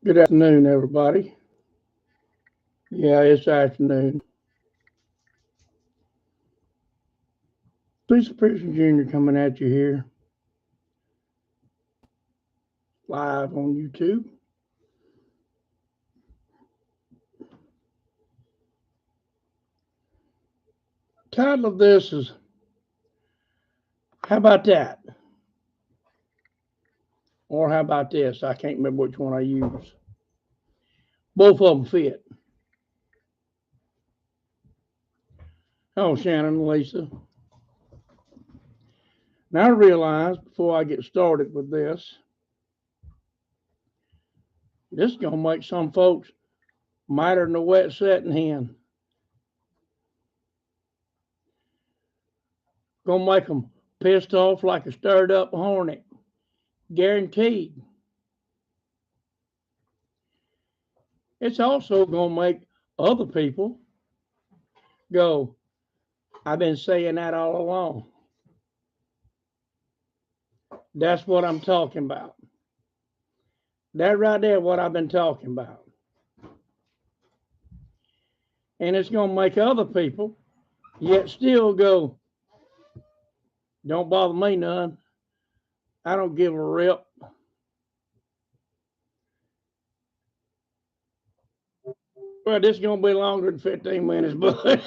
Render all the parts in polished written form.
Good afternoon, everybody. Yeah, it's afternoon. Cecil Pearson Jr. coming at you here live on YouTube. Title of this is How About That? Or How About This? I can't remember which one I use. Both of them fit. Oh, Shannon and Lisa. Now I realize before I get started with this is going to make some folks madder than a wet setting hen. Going to make them pissed off like a stirred up hornet. Guaranteed. It's also going to make other people go, I've been saying that all along. That's what I'm talking about. That right there, what I've been talking about. And it's going to make other people yet still go, don't bother me none. I don't give a rip. Well, this is going to be longer than 15 minutes, but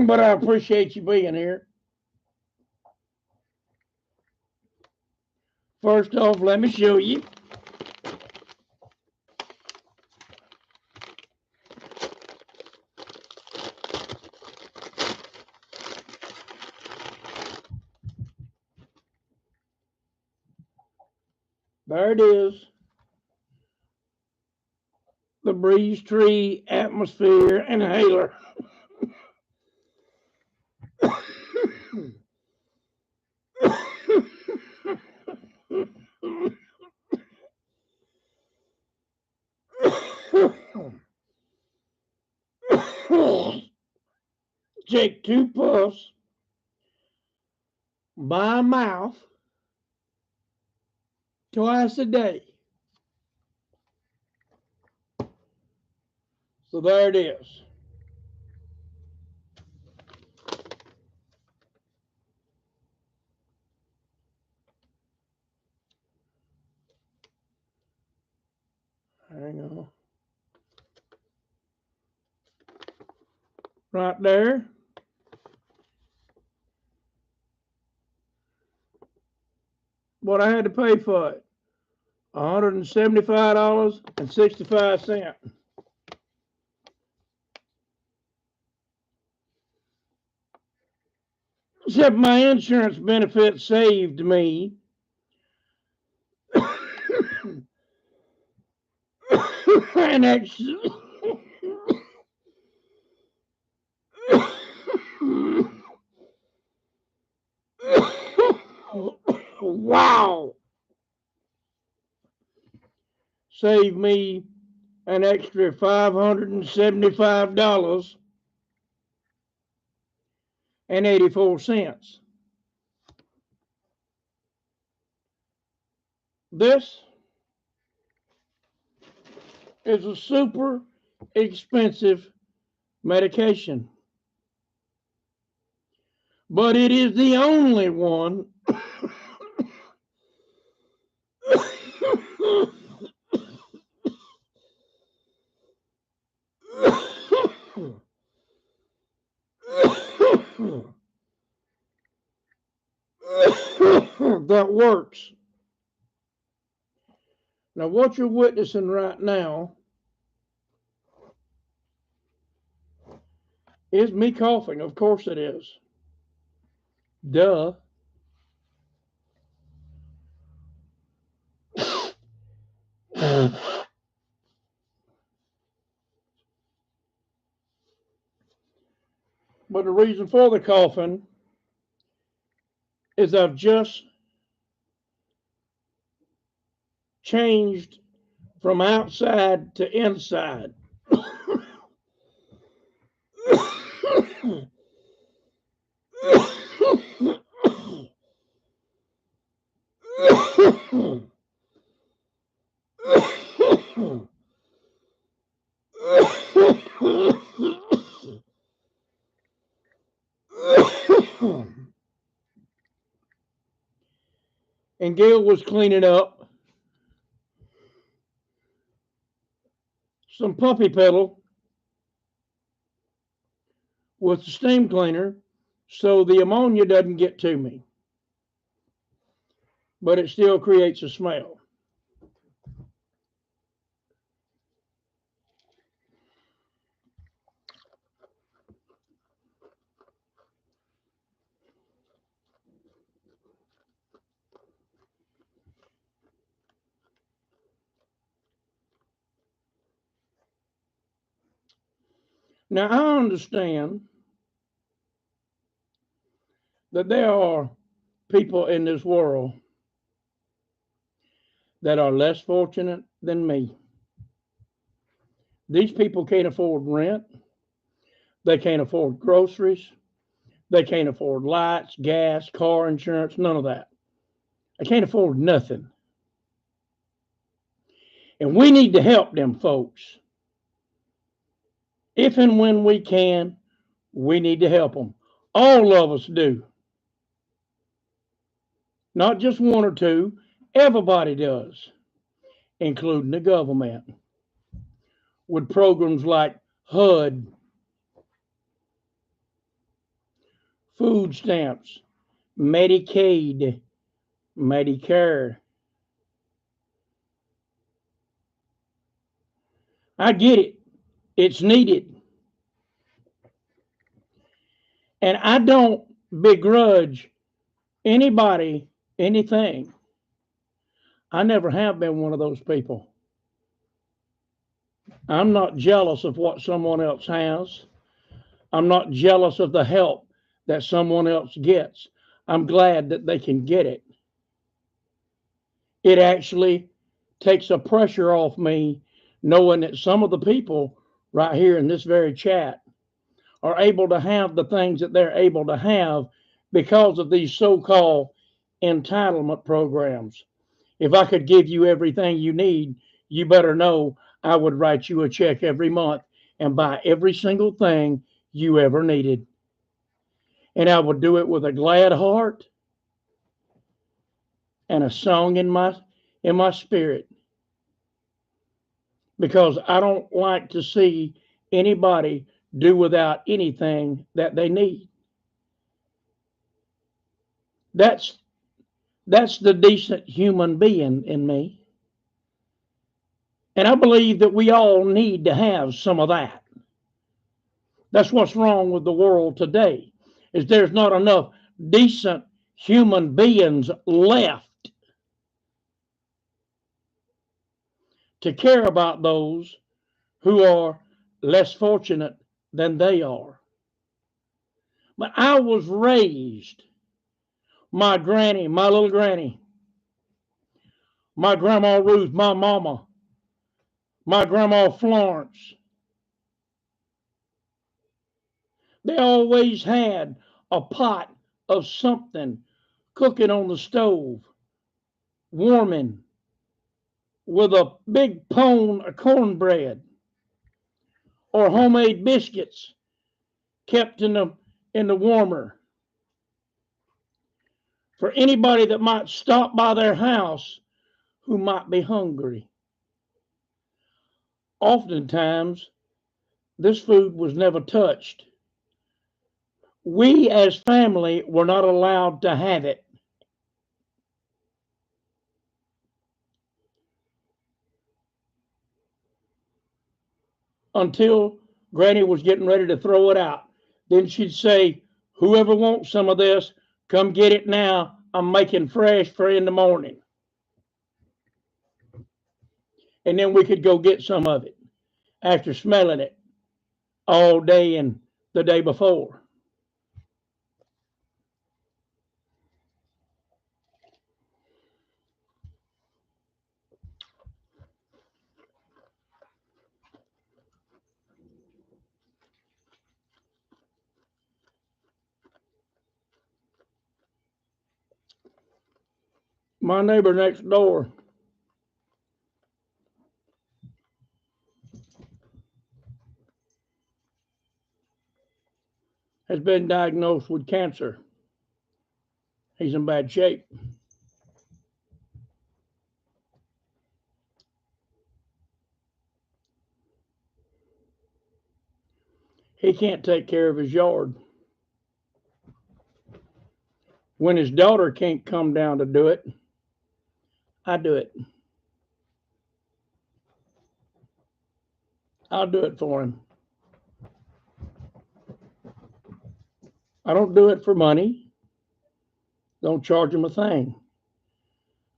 but I appreciate you being here. First off, let me show you. There it is. The Breeze Tree Atmosphere Inhaler. Take 2 puffs by mouth twice a day. So there it is. Hang on. Right there. What I had to pay for it. $175.65. Except my insurance benefit saved me an extra wow. Saved me an extra $575.84. This is a super expensive medication, but it is the only one that works. Now, what you're witnessing right now is me coughing. Of course it is. Duh. But the reason for the coughing is I've just changed from outside to inside. And Gail was cleaning up some puppy pedal with the steam cleaner so the ammonia doesn't get to me, but it still creates a smell. Now, I understand that there are people in this world that are less fortunate than me. These people can't afford rent. They can't afford groceries. They can't afford lights, gas, car insurance, none of that. They can't afford nothing. And we need to help them folks. If and when we can, we need to help them. All of us do. Not just one or two, everybody does, including the government, with programs like HUD, food stamps, Medicaid, Medicare. I get it. It's needed. And I don't begrudge anybody anything. I never have been one of those people. I'm not jealous of what someone else has. I'm not jealous of the help that someone else gets. I'm glad that they can get it. It actually takes a pressure off me knowing that some of the people right here in this very chat are able to have the things that they're able to have because of these so-called entitlement programs. If I could give you everything you need, you better know I would write you a check every month and buy every single thing you ever needed. And I would do it with a glad heart and a song in my spirit, because I don't like to see anybody do without anything that they need. That's that's the decent human being in me. And I believe that we all need to have some of that. That's what's wrong with the world today, is there's not enough decent human beings left to care about those who are less fortunate than they are. But I was raised, my granny, my little granny, my grandma Ruth, my mama, my grandma Florence, they always had a pot of something cooking on the stove, warming with a big pone of cornbread or homemade biscuits kept in the warmer for anybody that might stop by their house who might be hungry. Oftentimes, this food was never touched. We as family were not allowed to have it until Granny was getting ready to throw it out. Then she'd say, "Whoever wants some of this, come get it now. I'm making fresh for in the morning." And then we could go get some of it after smelling it all day and the day before. My neighbor next door has been diagnosed with cancer. He's in bad shape. He can't take care of his yard. When his daughter can't come down to do it, I do it. I'll do it for him. I don't do it for money. Don't charge him a thing.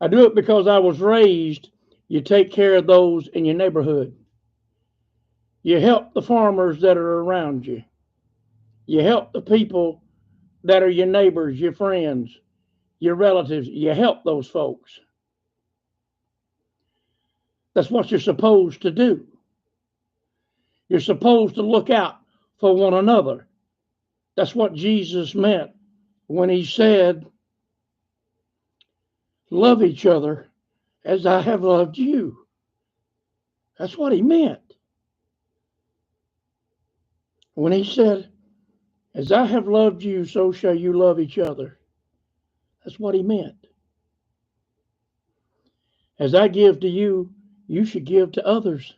I do it because I was raised, you take care of those in your neighborhood. You help the farmers that are around you. You help the people that are your neighbors, your friends, your relatives. You help those folks. That's what you're supposed to do. You're supposed to look out for one another. That's what Jesus meant when he said, love each other as I have loved you. That's what he meant. When he said, as I have loved you, so shall you love each other. That's what he meant. As I give to you, you should give to others.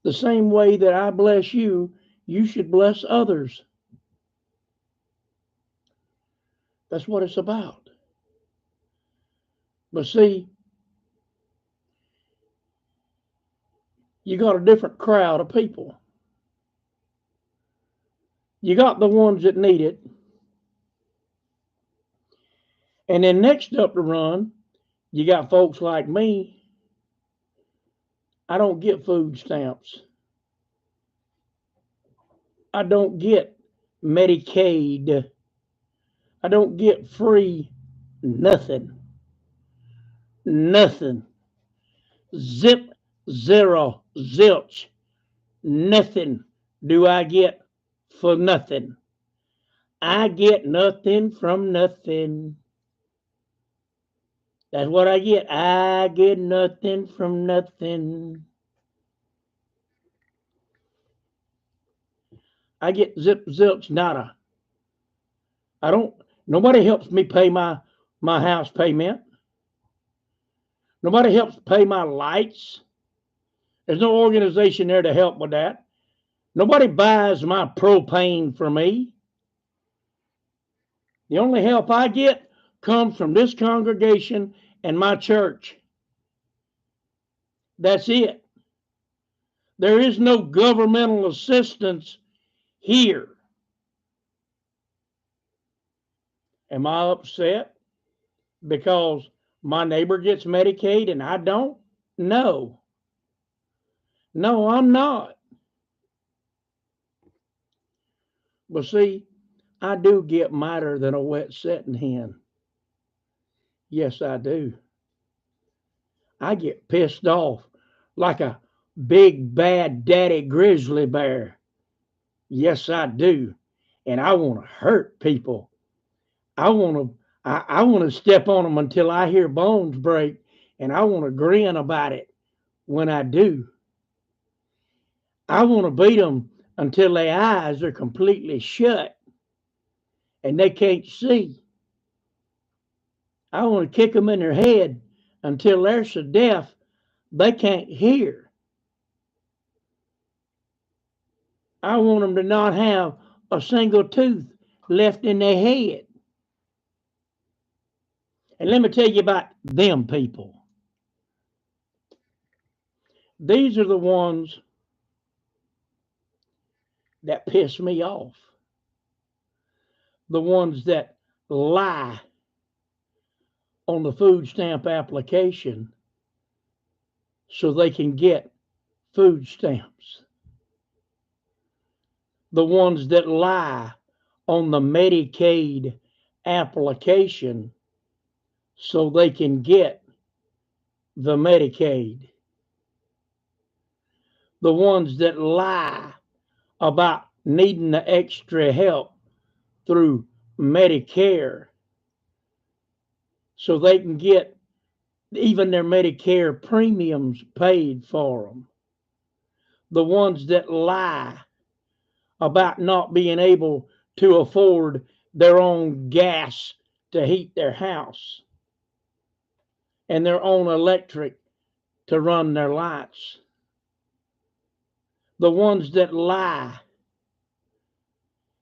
The same way that I bless you, you should bless others. That's what it's about. But see, you got a different crowd of people. You got the ones that need it. And then next up the run, you got folks like me. I don't get food stamps. I don't get Medicaid. I don't get free nothing. Nothing. Zip, zero, zilch. Nothing do I get for nothing. I get nothing from nothing. That's what I get. I get nothing from nothing. I get zip, zilch, nada. Nobody helps me pay my house payment. Nobody helps pay my lights. There's no organization there to help with that. Nobody buys my propane for me. The only help I get comes from this congregation and my church. That's it. There is no governmental assistance here. Am I upset because my neighbor gets Medicaid and I don't? No. No, I'm not. But see, I do get madder than a wet setting hen. Yes, I do. I get pissed off like a big bad daddy grizzly bear. Yes, I do. And I want to hurt people. I want to step on them until I hear bones break, and I want to grin about it when I do. I want to beat them until their eyes are completely shut and they can't see. I want to kick them in their head until they're so deaf they can't hear. I want them to not have a single tooth left in their head. And let me tell you about them people. These are the ones that piss me off. The ones that lie on the food stamp application so they can get food stamps. The ones that lie on the Medicaid application so they can get the Medicaid. The ones that lie about needing the extra help through Medicare so they can get even their Medicare premiums paid for them. The ones that lie about not being able to afford their own gas to heat their house and their own electric to run their lights. The ones that lie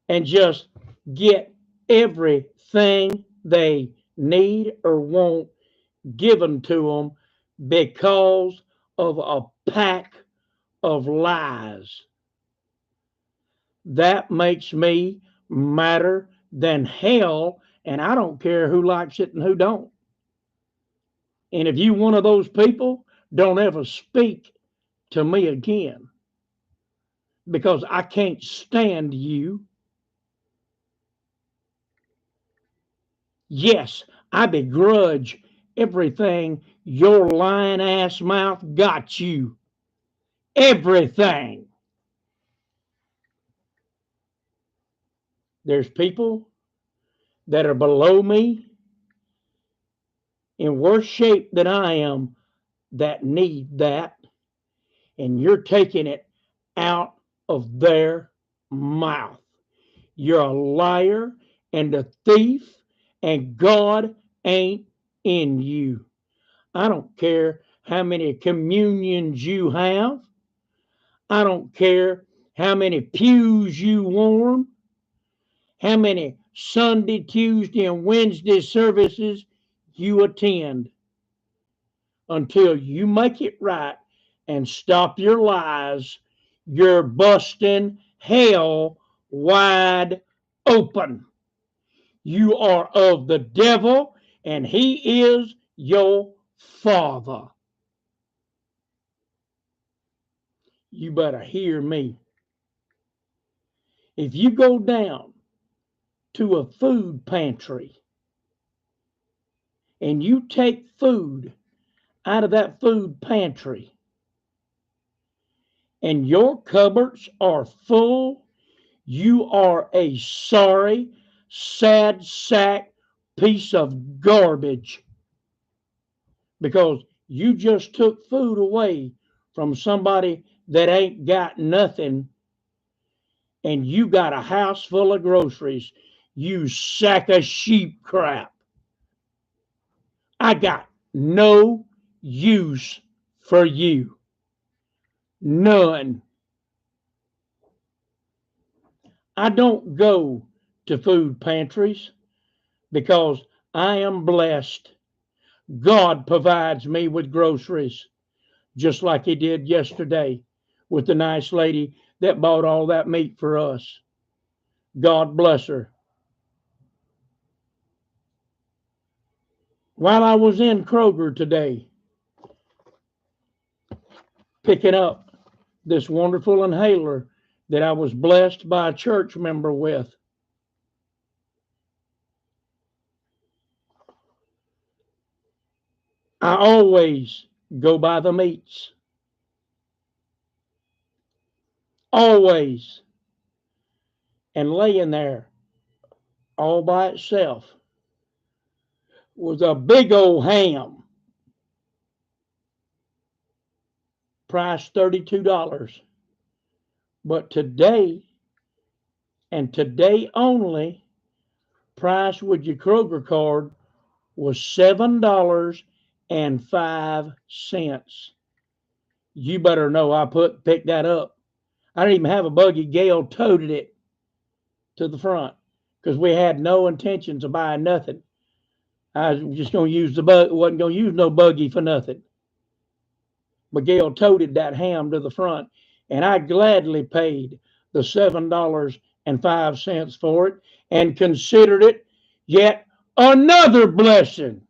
and just get everything they need or want given to them because of a pack of lies. That makes me madder than hell, and I don't care who likes it and who don't. And if you one of those people, don't ever speak to me again because I can't stand you. Yes, I begrudge everything your lying ass mouth got you. Everything. There's people that are below me in worse shape than I am that need that, and you're taking it out of their mouth. You're a liar and a thief, and God ain't in you. I don't care how many communions you have. I don't care how many pews you warm, how many Sunday, Tuesday, and Wednesday services you attend until you make it right and stop your lies. You're busting hell wide open. You are of the devil, and he is your father. You better hear me. If you go down to a food pantry and you take food out of that food pantry and your cupboards are full, you are a sorry, sad sack piece of garbage because you just took food away from somebody that ain't got nothing and you got a house full of groceries. You sack of sheep crap. I got no use for you. None. I don't go to food pantries because I am blessed. God provides me with groceries, just like He did yesterday with the nice lady that bought all that meat for us. God bless her. While I was in Kroger today, picking up this wonderful inhaler that I was blessed by a church member with, I always go by the meats. Always. And laying there all by itself was a big old ham, priced $32. But today, and today only, price with your Kroger card was $7.05. You better know I picked that up. I didn't even have a buggy. Gail toted it to the front because we had no intentions of buying nothing. I was just going to use the bug. Wasn't going to use no buggy for nothing. But Gail toted that ham to the front, and I gladly paid the $7.05 for it and considered it yet another blessing.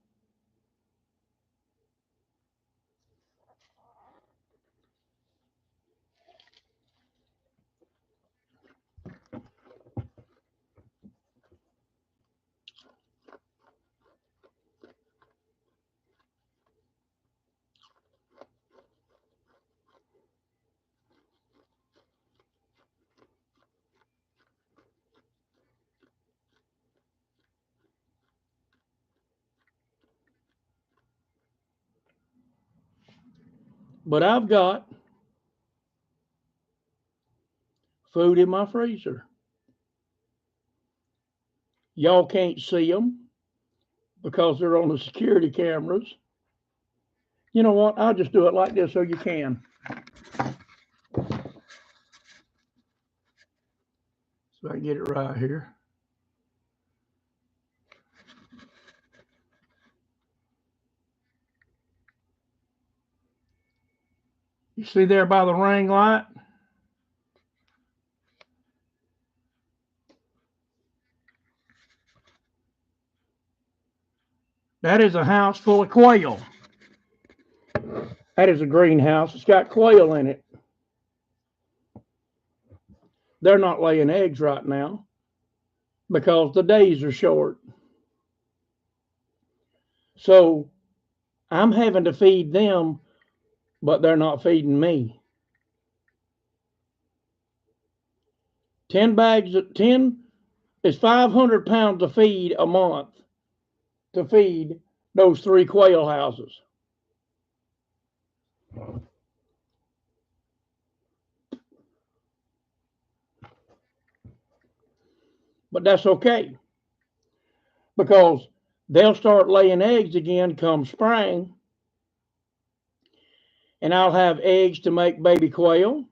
But I've got food in my freezer. Y'all can't see them because they're on the security cameras. You know what? I'll just do it like this so you can. So I get it right here. You see there by the ring light? That is a house full of quail. That is a greenhouse. It's got quail in it. They're not laying eggs right now because the days are short. So I'm having to feed them, but they're not feeding me. 10 bags of 10 is 500 pounds of feed a month to feed those 3 quail houses. But that's okay because they'll start laying eggs again come spring, and I'll have eggs to make baby quail,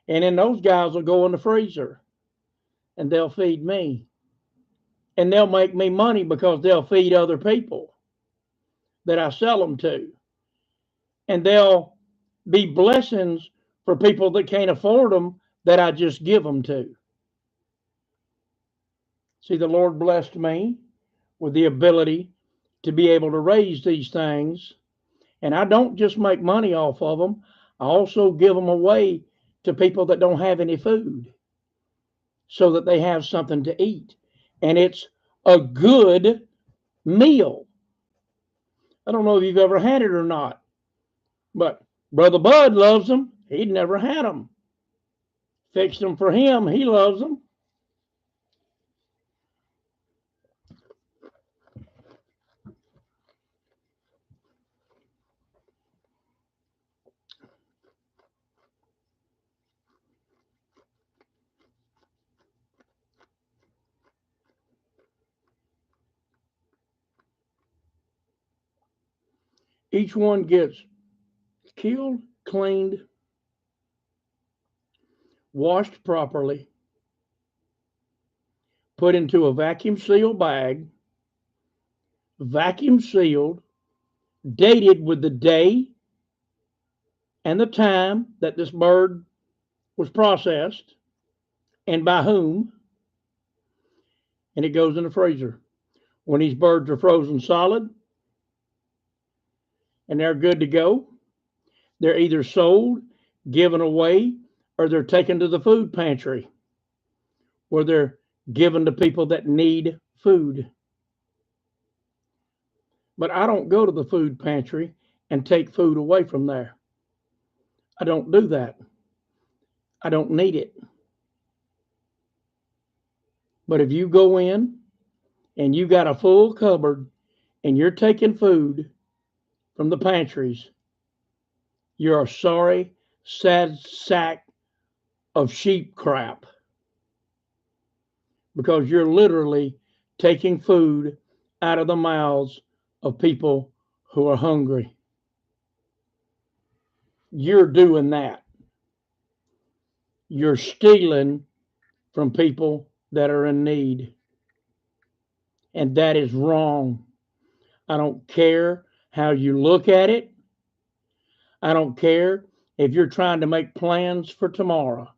and then those guys will go in the freezer and they'll feed me. And they'll make me money because they'll feed other people that I sell them to. And they'll be blessings for people that can't afford them that I just give them to. See, the Lord blessed me with the ability to be able to raise these things. And I don't just make money off of them, I also give them away to people that don't have any food so that they have something to eat. And it's a good meal. I don't know if you've ever had it or not, but Brother Bud loves them. He'd never had them. Fixed them for him. He loves them. Each one gets killed, cleaned, washed properly, put into a vacuum sealed bag, vacuum sealed, dated with the day and the time that this bird was processed and by whom, and it goes in the freezer. When these birds are frozen solid and they're good to go, they're either sold, given away, or they're taken to the food pantry where they're given to people that need food. But I don't go to the food pantry and take food away from there. I don't do that. I don't need it. But if you go in and you got a full cupboard and you're taking food from the pantries, you're a sorry, sad sack of sheep crap because you're literally taking food out of the mouths of people who are hungry. You're doing that. You're stealing from people that are in need. And that is wrong. I don't care how you look at it. I don't care if you're trying to make plans for tomorrow.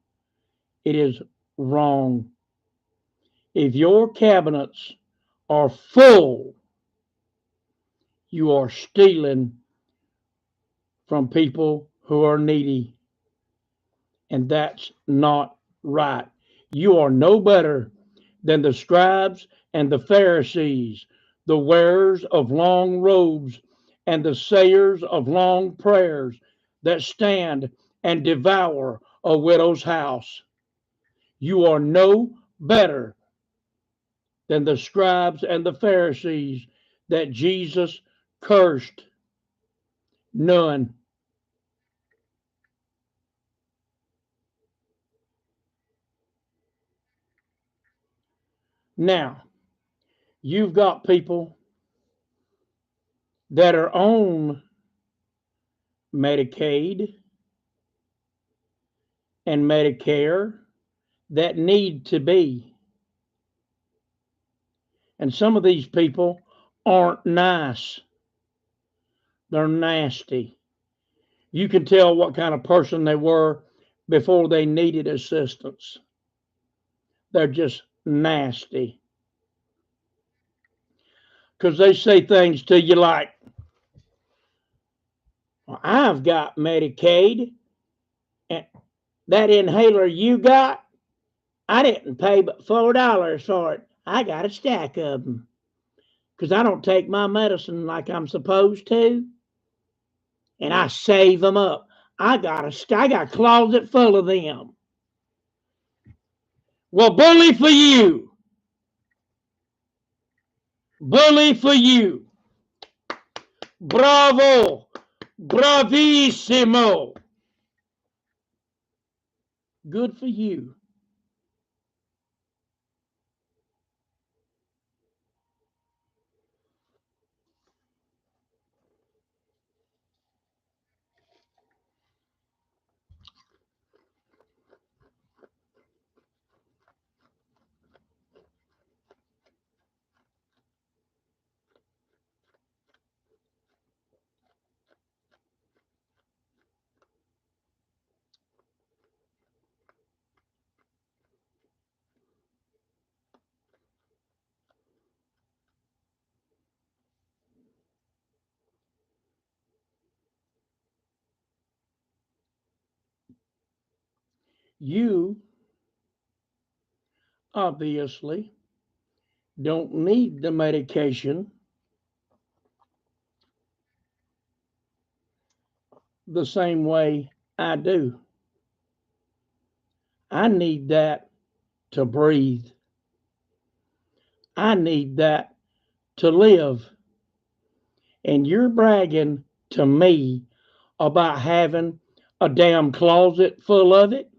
It is wrong. If your cabinets are full, you are stealing from people who are needy. And that's not right. You are no better than the scribes and the Pharisees, the wearers of long robes and the sayers of long prayers that stand and devour a widow's house. You are no better than the scribes and the Pharisees that Jesus cursed. None. Now, you've got people that are on Medicaid and Medicare that need to be. And some of these people aren't nice. They're nasty. You can tell what kind of person they were before they needed assistance. They're just nasty. Because they say things to you like, well, I've got Medicaid, and that inhaler you got, I didn't pay but $4 for it. I got a stack of them. Because I don't take my medicine like I'm supposed to, and I save them up. I got a closet full of them. Well, bully for you. Bully for you. Bravo. Bravissimo. Good for you. You obviously don't need the medication the same way I do. I need that to breathe. I need that to live. And you're bragging to me about having a damn closet full of it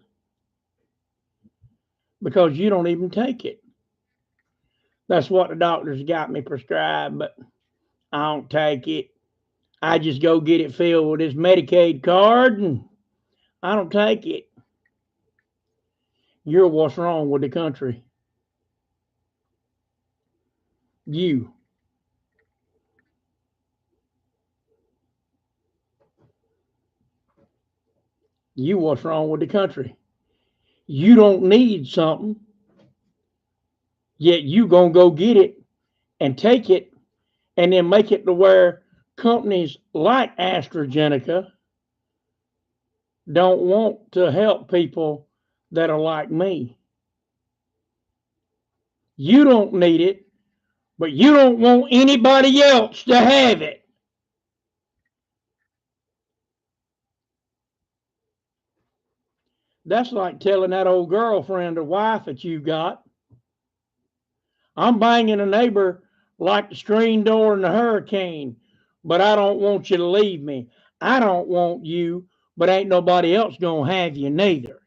because you don't even take it. That's what the doctors got me prescribed, but I don't take it. I just go get it filled with this Medicaid card and I don't take it. You're what's wrong with the country. You. You what's wrong with the country. You don't need something, yet you gonna go get it and take it and then make it to where companies like AstraZeneca don't want to help people that are like me. You don't need it, but you don't want anybody else to have it. That's like telling that old girlfriend or wife that you got, I'm banging a neighbor like the screen door in the hurricane, but I don't want you to leave me. I don't want you, but ain't nobody else gonna have you neither.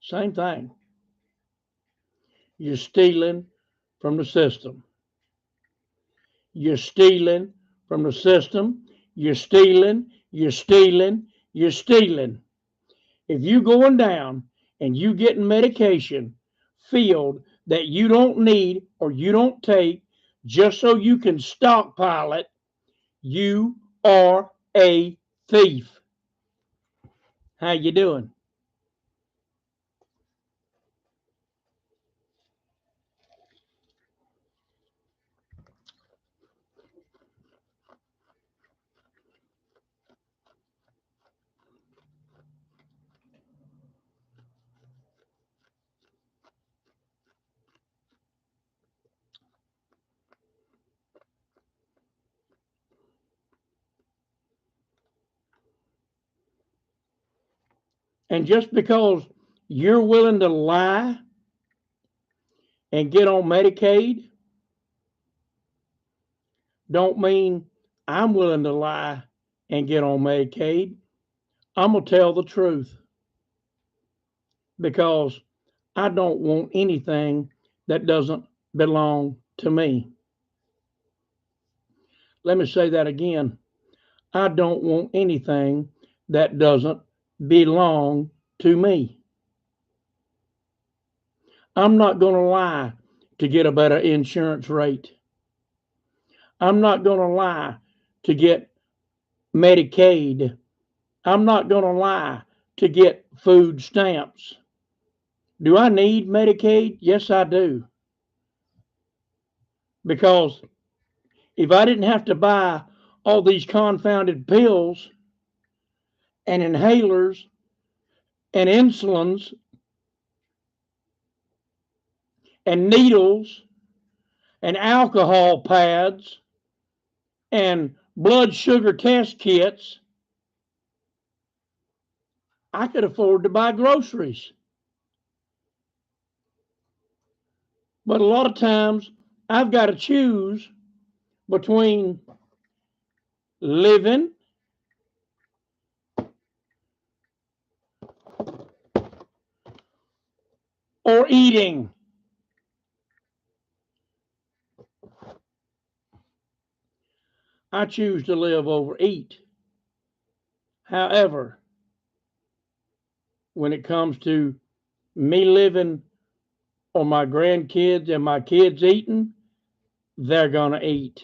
Same thing. You're stealing from the system. You're stealing from the system. You're stealing, you're stealing, you're stealing. If you going down and you getting medication filled that you don't need or you don't take just so you can stockpile it, you are a thief. How you doing? And just because you're willing to lie and get on Medicaid, don't mean I'm willing to lie and get on Medicaid. I'm going to tell the truth because I don't want anything that doesn't belong to me. Let me say that again. I don't want anything that doesn't belong to me. I'm not going to lie to get a better insurance rate. I'm not going to lie to get Medicaid. I'm not going to lie to get food stamps. Do I need Medicaid? Yes, I do. Because if I didn't have to buy all these confounded pills and inhalers and insulins and needles and alcohol pads and blood sugar test kits, I could afford to buy groceries. But a lot of times I've got to choose between living or eating. I choose to live over eat. However, when it comes to me living or my grandkids and my kids eating, they're going to eat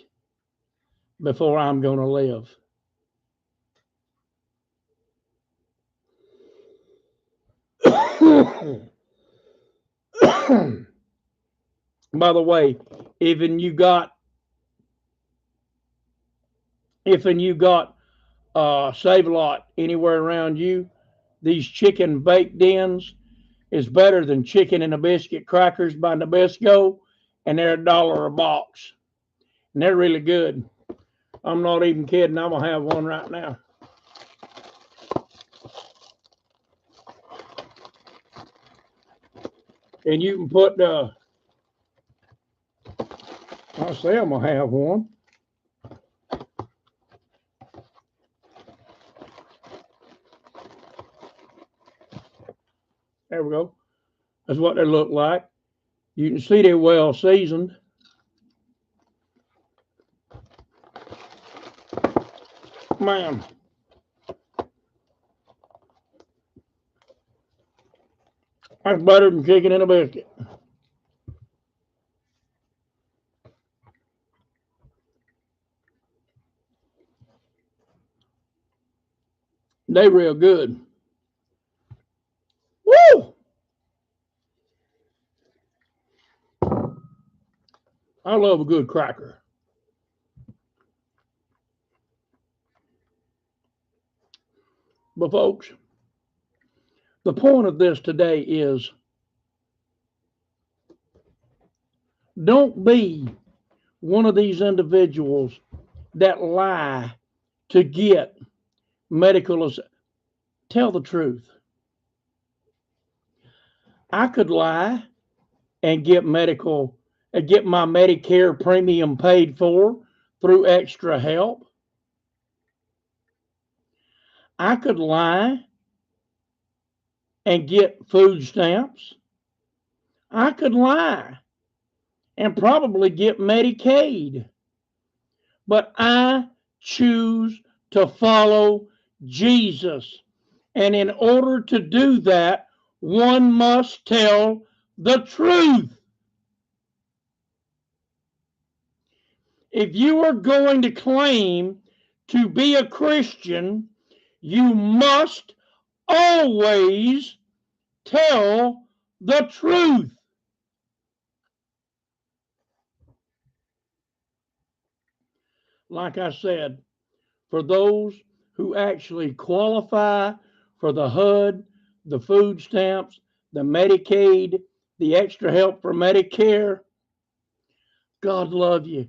before I'm going to live. By the way, even you got Save a Lot anywhere around you, these chicken baked ins is better than chicken and a biscuit crackers by Nabisco, and they're $1 a box, and they're really good. I'm not even kidding. I'm gonna have one right now. And you can put I'll say I'm gonna have one. There we go. That's what they look like. You can see they're well seasoned. Man, that's better than chicken and a biscuit. They real good. Woo! I love a good cracker. But folks, the point of this today is don't be one of these individuals that lie to get medical. Tell the truth. I could lie and get get my Medicare premium paid for through extra help. I could lie and get food stamps. I could lie and probably get Medicaid. But I choose to follow Jesus. And in order to do that, one must tell the truth. If you are going to claim to be a Christian, you must always tell the truth. Like I said, for those who actually qualify for the HUD, the food stamps, the Medicaid, the extra help for Medicare, God love you.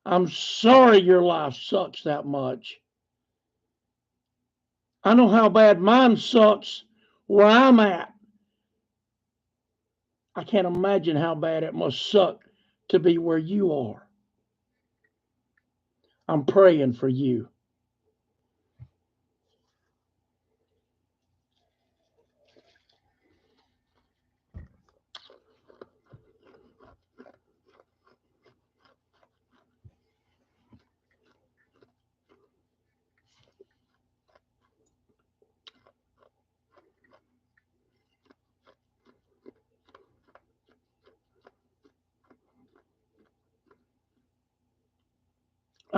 I'm sorry your life sucks that much. I know how bad mine sucks where I'm at. I can't imagine how bad it must suck to be where you are. I'm praying for you.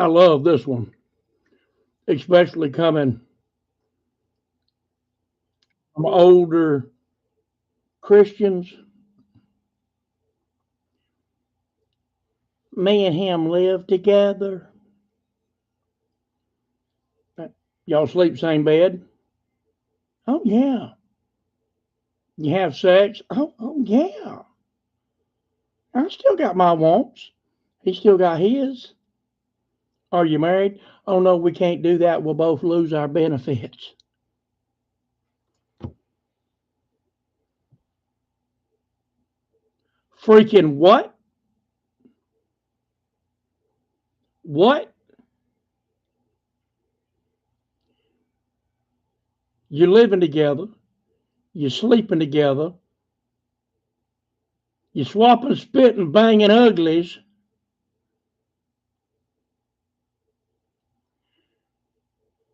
I love this one, especially coming from older Christians. Me and him live together. Y'all sleep same bed? Oh yeah. You have sex? Oh yeah. I still got my wants. He still got his. Are you married? Oh no, we can't do that. We'll both lose our benefits. Freaking what? What? You're living together. You're sleeping together. You're swapping, spitting, banging uglies.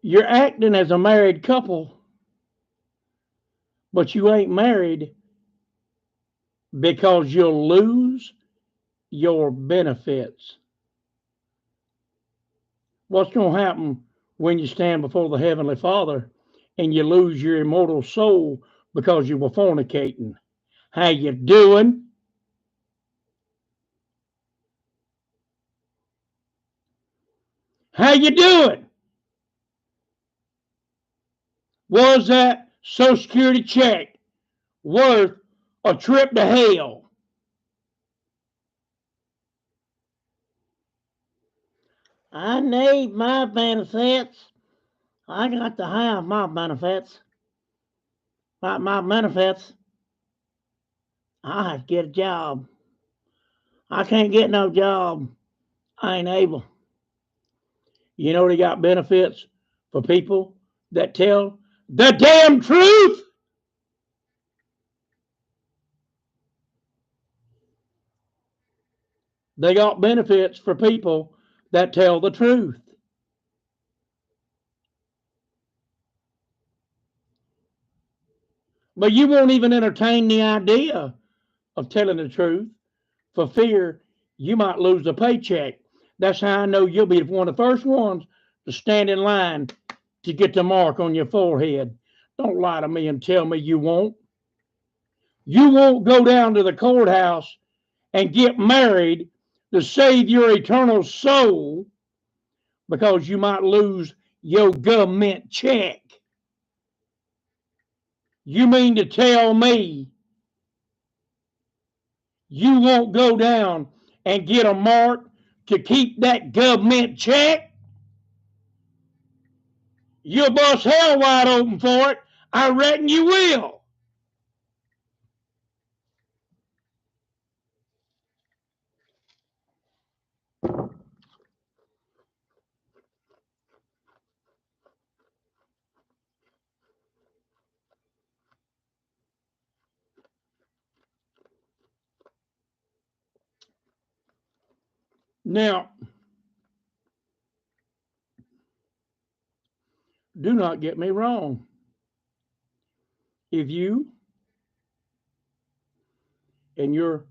You're acting as a married couple, but you ain't married because you'll lose your benefits. What's going to happen when you stand before the Heavenly Father and you lose your immortal soul because you were fornicating? How you doing? How you doing? Was that Social Security check worth a trip to hell? I need my benefits. I got to have my benefits. My benefits. I have to get a job. I can't get no job. I ain't able. You know they got benefits for people that tell the damn truth. They got benefits for people that tell the truth. But you won't even entertain the idea of telling the truth for fear you might lose a paycheck. That's how I know you'll be one of the first ones to stand in line to get the mark on your forehead. Don't lie to me and tell me you won't. You won't go down to the courthouse and get married to save your eternal soul because you might lose your government check. You mean to tell me you won't go down and get a mark to keep that government check? You'll bust hell wide open for it. I reckon you will. Now, do not get me wrong. If you and your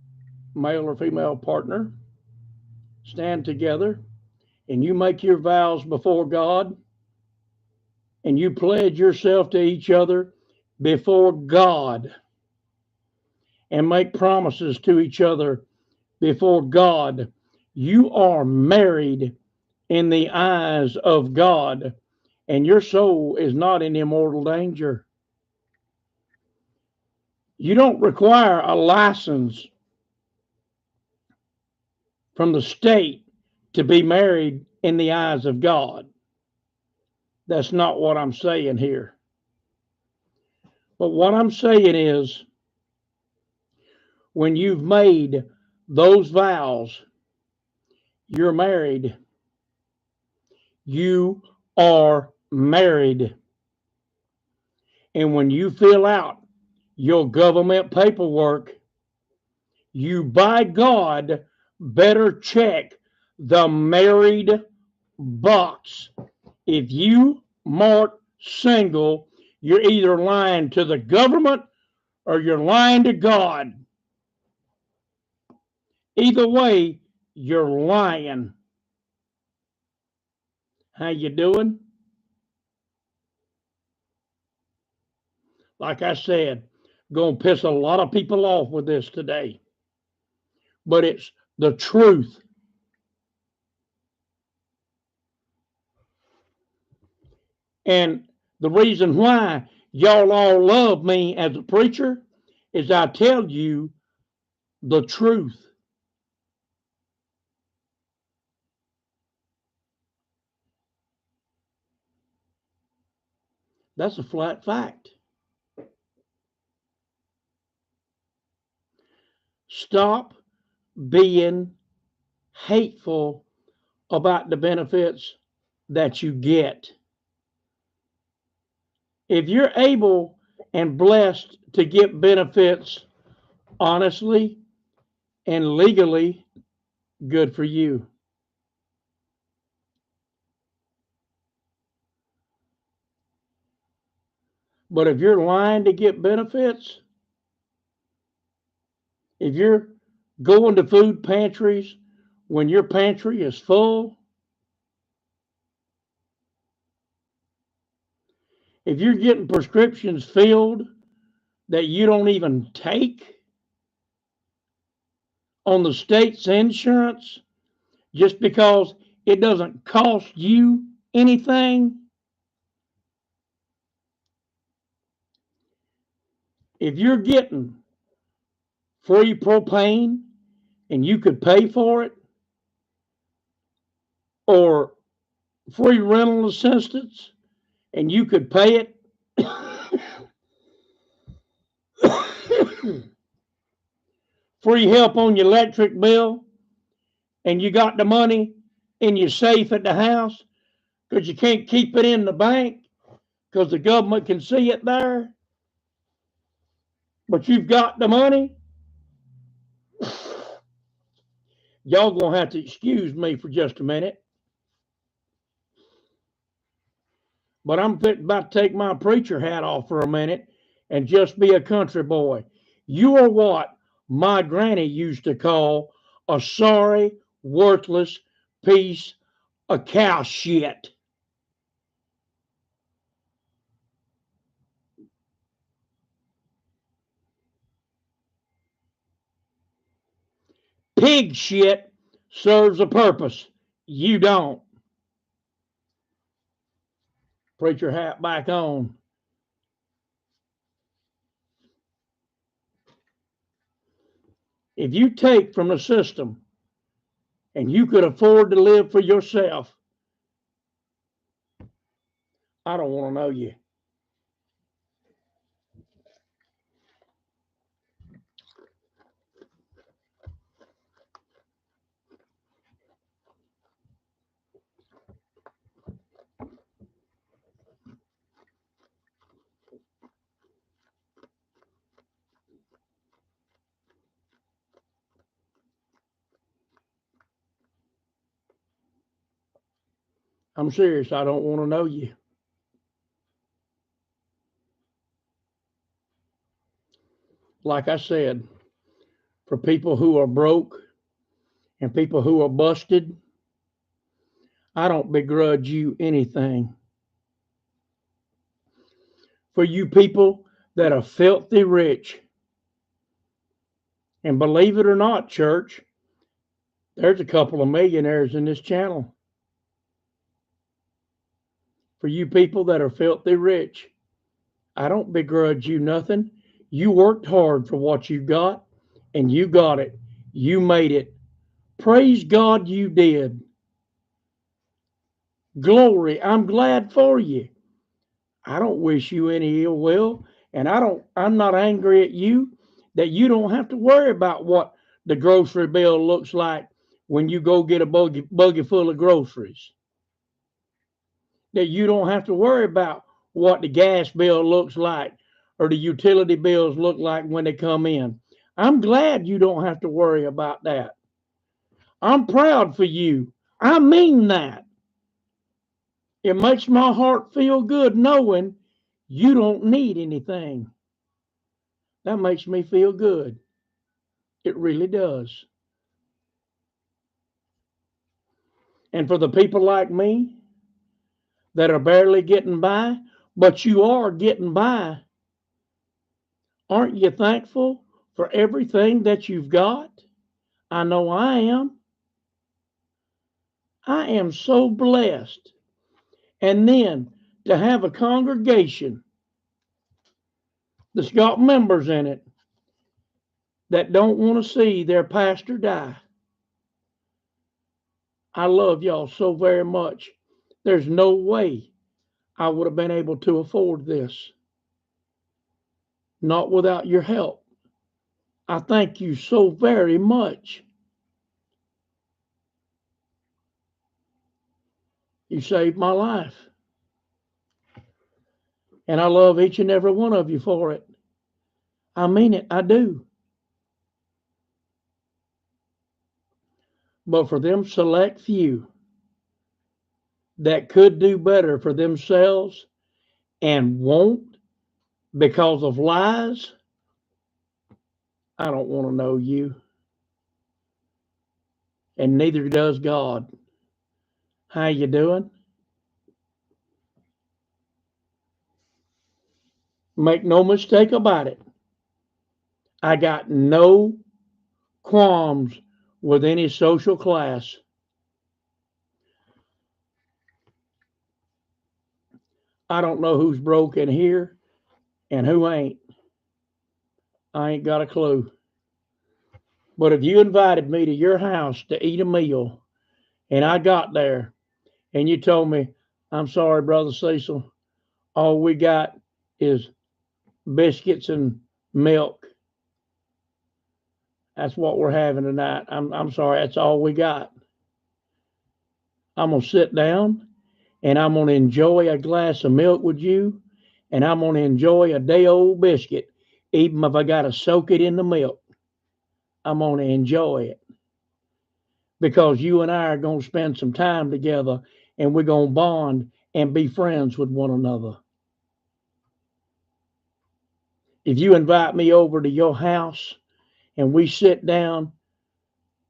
male or female partner stand together and you make your vows before God and you pledge yourself to each other before God and make promises to each other before God, you are married in the eyes of God, and your soul is not in immortal danger. You don't require a license from the state to be married in the eyes of God. That's not what I'm saying here. But what I'm saying is, when you've made those vows, you're married. You are married. And when you fill out your government paperwork, you, by God, better check the married box. If you mark single, you're either lying to the government or you're lying to God. Either way, you're lying. How you doing? Like I said, going to piss a lot of people off with this today. But it's the truth. And the reason why y'all all love me as a preacher is I tell you the truth. That's a flat fact. Stop being hateful about the benefits that you get. If you're able and blessed to get benefits honestly and legally, good for you. But if you're lying to get benefits, if you're going to food pantries when your pantry is full, if you're getting prescriptions filled that you don't even take on the state's insurance just because it doesn't cost you anything, if you're getting free propane and you could pay for it, or free rental assistance and you could pay it, free help on your electric bill, and you got the money in your safe at the house because you can't keep it in the bank because the government can see it there, but you've got the money, y'all gonna have to excuse me for just a minute. But I'm about to take my preacher hat off for a minute and just be a country boy. You are what my granny used to call a sorry, worthless piece of cow shit. Pig shit serves a purpose. You don't. Preacher hat back on. If you take from the system and you could afford to live for yourself, I don't want to know you. I'm serious. I don't want to know you. Like I said, for people who are broke and people who are busted, I don't begrudge you anything. For you people that are filthy rich, and believe it or not, church, there's a couple of millionaires in this channel. For you people that are filthy rich, I don't begrudge you nothing. You worked hard for what you got, and you got it. You made it. Praise God you did. Glory. I'm glad for you. I don't wish you any ill will, and I'm not angry at you that you don't have to worry about what the grocery bill looks like when you go get a buggy full of groceries. That you don't have to worry about what the gas bill looks like or the utility bills look like when they come in. I'm glad you don't have to worry about that. I'm proud for you. I mean that. It makes my heart feel good knowing you don't need anything. That makes me feel good. It really does. And for the people like me that are barely getting by, but you are getting by. Aren't you thankful for everything that you've got? I know I am. I am so blessed. And then to have a congregation that's got members in it that don't want to see their pastor die. I love y'all so very much. There's no way I would have been able to afford this. Not without your help. I thank you so very much. You saved my life. And I love each and every one of you for it. I mean it, I do. But for them select few that could do better for themselves and won't because of lies, I don't want to know you. And neither does God. How you doing? Make no mistake about it. I got no qualms with any social class. I don't know who's broke in here and who ain't. I ain't got a clue. But if you invited me to your house to eat a meal and I got there and you told me, I'm sorry, Brother Cecil, all we got is biscuits and milk. That's what we're having tonight. I'm sorry, that's all we got. I'm going to sit down and I'm going to enjoy a glass of milk with you, and I'm going to enjoy a day old biscuit, even if I got to soak it in the milk. I'm going to enjoy it because you and I are going to spend some time together and we're going to bond and be friends with one another. If you invite me over to your house and we sit down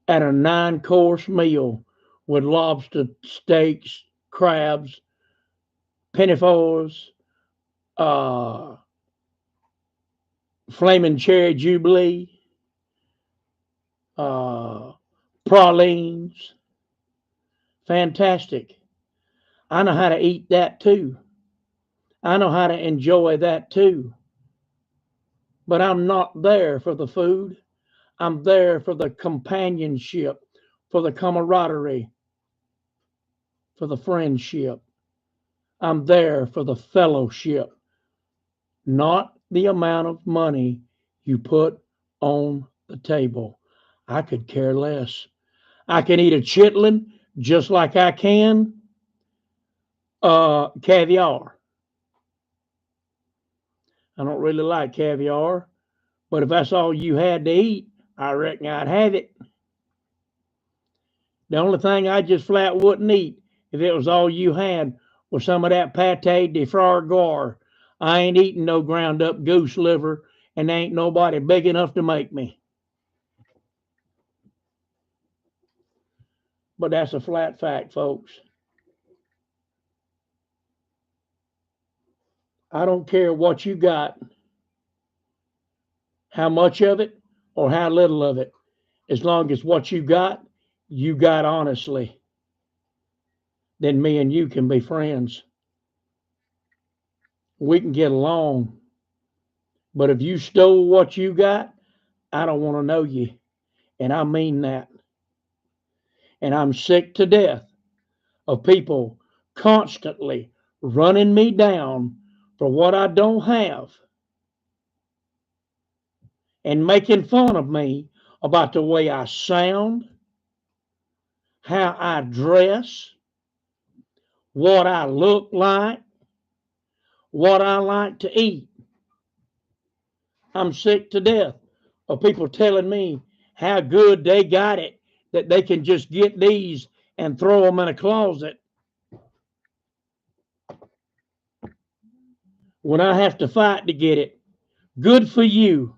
at a 9-course meal with lobster, steaks, crabs, pinafores, flaming cherry jubilee, pralines, fantastic. I know how to eat that too. I know how to enjoy that too. But I'm not there for the food. I'm there for the companionship, for the camaraderie, for the friendship. I'm there for the fellowship, not the amount of money you put on the table. I could care less. I can eat a chitlin just like I can caviar. I don't really like caviar, but if that's all you had to eat, I reckon I'd have it. The only thing I just flat wouldn't eat if it was all you had was some of that pate de foie gras. I ain't eating no ground up goose liver, and there ain't nobody big enough to make me. But that's a flat fact, folks. I don't care what you got, how much of it or how little of it, as long as what you got honestly. Then me and you can be friends. We can get along. But if you stole what you got, I don't want to know you. And I mean that. And I'm sick to death of people constantly running me down for what I don't have and making fun of me about the way I sound, how I dress, what I look like, what I like to eat. I'm sick to death of people telling me how good they got it, that they can just get these and throw them in a closet when I have to fight to get it. Good for you.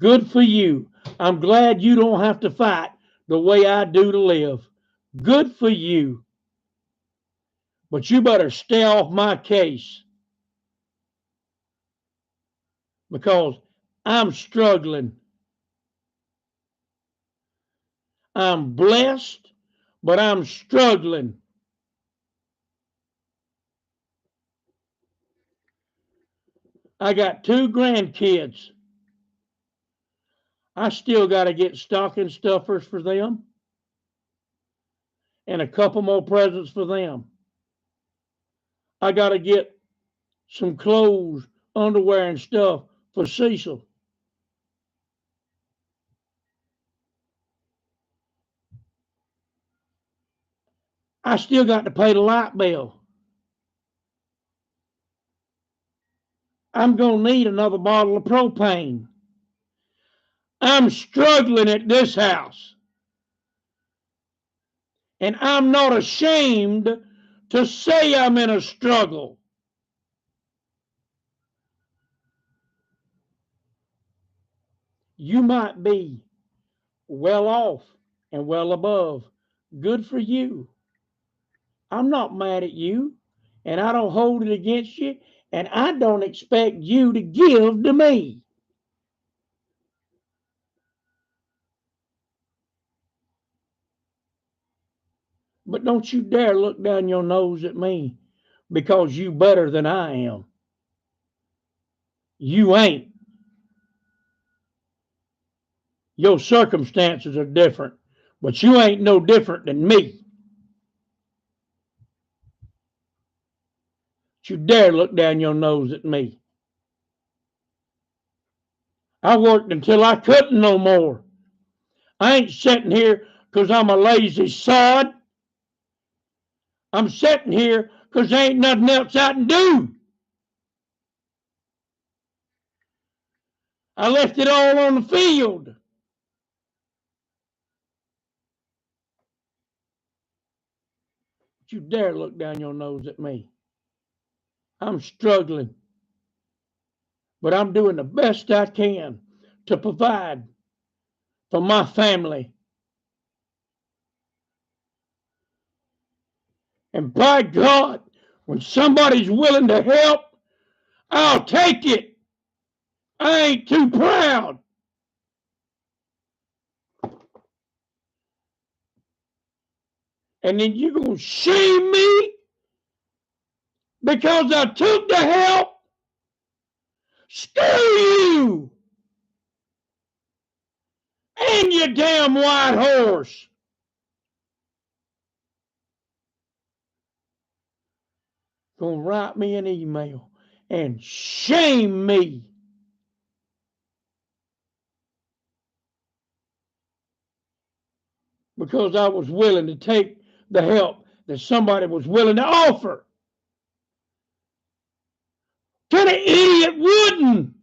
Good for you. I'm glad you don't have to fight the way I do to live. Good for you. But you better stay off my case because I'm struggling. I'm blessed, but I'm struggling. I got 2 grandkids. I still got to get stocking stuffers for them and a couple more presents for them. I got to get some clothes, underwear, and stuff for Cecil. I still got to pay the light bill. I'm going to need another bottle of propane. I'm struggling at this house. And I'm not ashamed to say I'm in a struggle. You might be well off and well above. Good for you. I'm not mad at you, and I don't hold it against you, and I don't expect you to give to me. But don't you dare look down your nose at me because you better than I am. You ain't. Your circumstances are different, but you ain't no different than me. Don't you dare look down your nose at me. I worked until I couldn't no more. I ain't sitting here because I'm a lazy sod. I'm sitting here because there ain't nothing else I can do. I left it all on the field. Don't you dare look down your nose at me. I'm struggling, but I'm doing the best I can to provide for my family. And by God, when somebody's willing to help, I'll take it. I ain't too proud. And then you're going to shame me because I took the help? Screw you and your damn white horse. Gonna write me an email and shame me. Because I was willing to take the help that somebody was willing to offer. To the idiot wouldn't.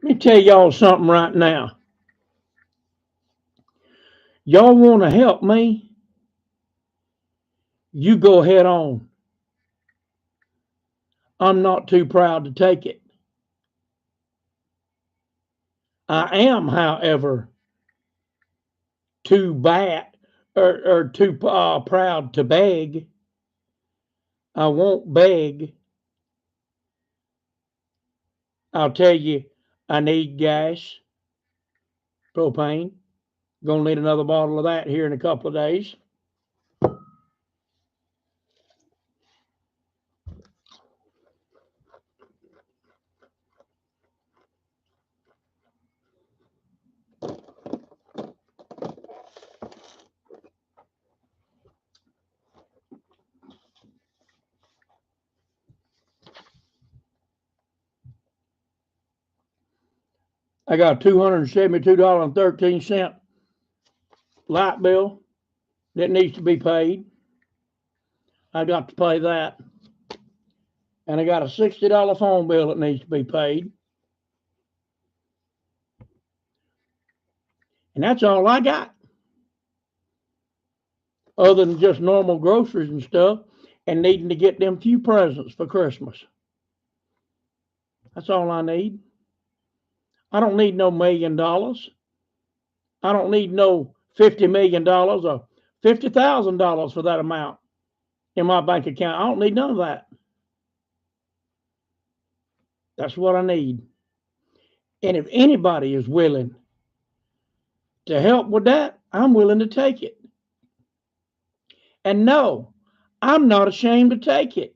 Let me tell y'all something right now. Y'all want to help me? You go head on. I'm not too proud to take it. I am, however, too bad or too proud to beg. I won't beg. I'll tell you, I need gas, propane. Gonna need another bottle of that here in a couple of days. I got a $272.13 light bill that needs to be paid. I got to pay that. And I got a $60 phone bill that needs to be paid. And that's all I got. Other than just normal groceries and stuff and needing to get them few presents for Christmas. That's all I need. I don't need no $1 million. I don't need no $50 million or $50,000 for that amount in my bank account. I don't need none of that. That's what I need. And if anybody is willing to help with that, I'm willing to take it. And no, I'm not ashamed to take it.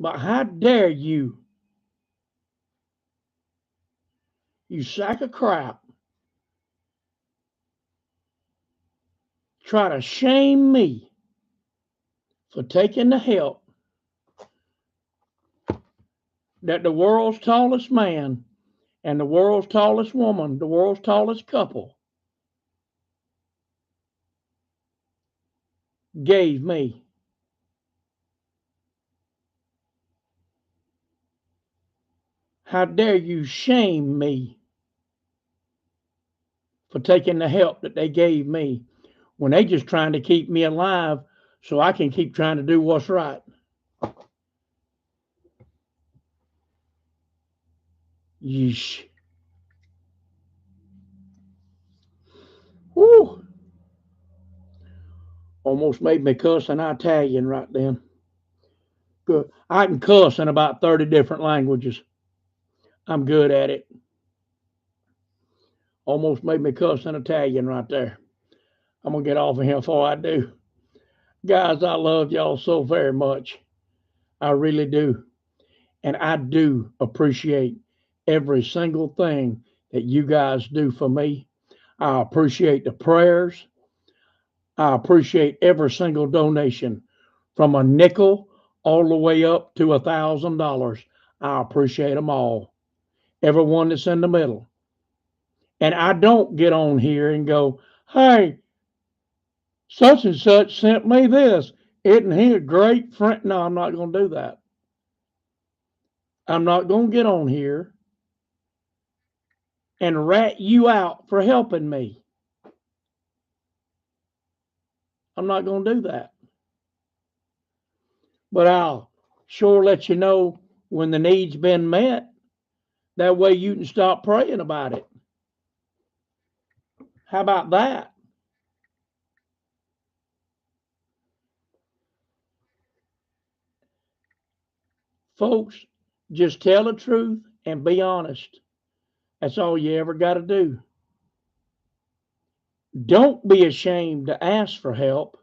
But how dare you, you sack of crap, try to shame me for taking the help that the world's tallest man and the world's tallest woman, the world's tallest couple gave me. How dare you shame me for taking the help that they gave me when they just trying to keep me alive so I can keep trying to do what's right. Yeesh. Whew. Almost made me cuss in Italian right then. Good. I can cuss in about 30 different languages. I'm good at it. Almost made me cuss in Italian right there. I'm going to get off of here before I do. Guys, I love y'all so very much. I really do. And I do appreciate every single thing that you guys do for me. I appreciate the prayers. I appreciate every single donation from a nickel all the way up to $1,000. I appreciate them all. Everyone that's in the middle. And I don't get on here and go, hey, such and such sent me this. Isn't he a great friend? No, I'm not going to do that. I'm not going to get on here and rat you out for helping me. I'm not going to do that. But I'll sure let you know when the need's been met. That way you can stop praying about it. How about that? Folks, just tell the truth and be honest. That's all you ever got to do. Don't be ashamed to ask for help.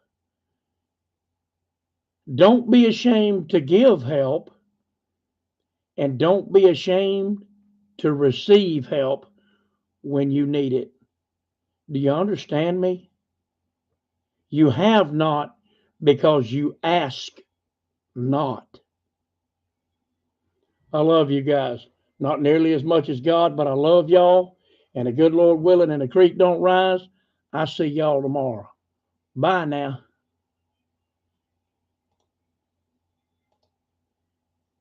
Don't be ashamed to give help. And don't be ashamed to receive help when you need it. Do you understand me? You have not because you ask not. I love you guys. Not nearly as much as God, but I love y'all. And the good Lord willing and the creek don't rise, I see y'all tomorrow. Bye now.